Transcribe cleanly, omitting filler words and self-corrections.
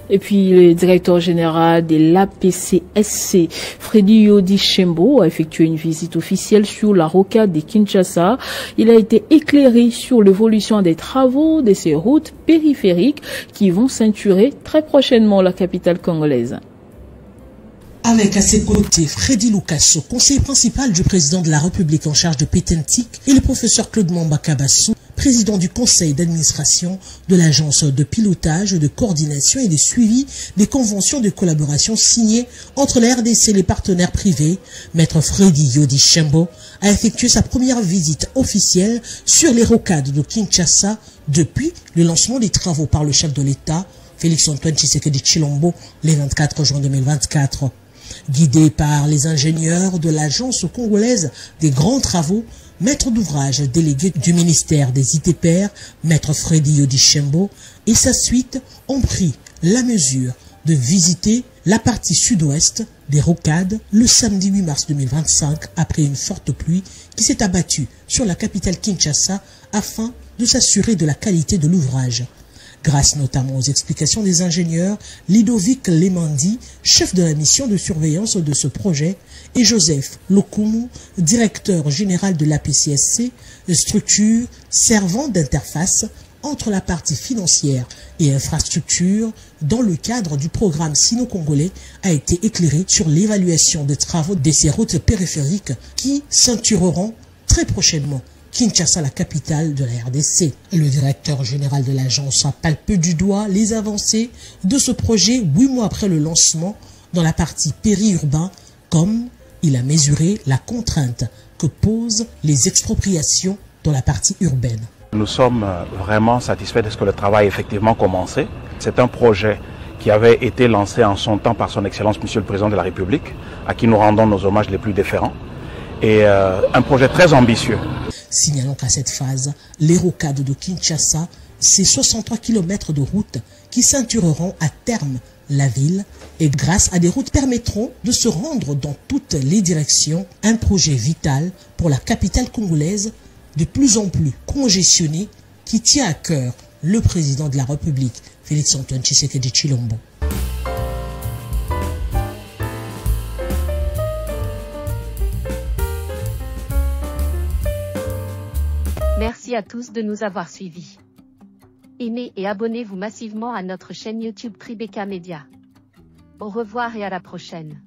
Et puis, le directeur général de l'APCSC, Freddy Yodi Shembo, a effectué une visite officielle sur la rocade de Kinshasa. Il a été éclairé sur l'évolution des travaux de ces routes périphériques qui vont ceinturer très prochainement la capitale congolaise. Avec à ses côtés Freddy Lucasso, conseiller principal du président de la République en charge de Pétentique, et le professeur Claude Mamba Kabassou, président du conseil d'administration de l'agence de pilotage, de coordination et de suivi des conventions de collaboration signées entre la RDC et les partenaires privés. Maître Freddy Yodi Shembo a effectué sa première visite officielle sur les rocades de Kinshasa depuis le lancement des travaux par le chef de l'État, Félix-Antoine Tshisekedi Tshilombo, le 24 juin 2024. Guidé par les ingénieurs de l'agence congolaise des grands travaux, maître d'ouvrage délégué du ministère des ITPR, maître Freddy Yodi Shembo, et sa suite ont pris la mesure de visiter la partie sud-ouest des rocades le samedi 8 mars 2025 après une forte pluie qui s'est abattue sur la capitale Kinshasa afin de s'assurer de la qualité de l'ouvrage. Grâce notamment aux explications des ingénieurs Ludovic Lemandi, chef de la mission de surveillance de ce projet, et Joseph Lokumu, directeur général de l'APCSC, structure servant d'interface entre la partie financière et infrastructure dans le cadre du programme sino-congolais, a été éclairé sur l'évaluation des travaux de ces routes périphériques qui ceintureront très prochainement Kinshasa, la capitale de la RDC. Le directeur général de l'agence a palpé du doigt les avancées de ce projet 8 mois après le lancement dans la partie périurbain, comme il a mesuré la contrainte que posent les expropriations dans la partie urbaine. Nous sommes vraiment satisfaits de ce que le travail a effectivement commencé. C'est un projet qui avait été lancé en son temps par son Excellence Monsieur le Président de la République, à qui nous rendons nos hommages les plus déférents, et un projet très ambitieux. Signalons qu'à cette phase, les rocades de Kinshasa, c'est 63 km de route qui ceintureront à terme la ville et grâce à des routes permettront de se rendre dans toutes les directions, un projet vital pour la capitale congolaise de plus en plus congestionnée qui tient à cœur le président de la République, Félix-Antoine Tshisekedi Tshilombo. Merci à tous de nous avoir suivis. Aimez et abonnez-vous massivement à notre chaîne YouTube Tribeca Media. Au revoir et à la prochaine.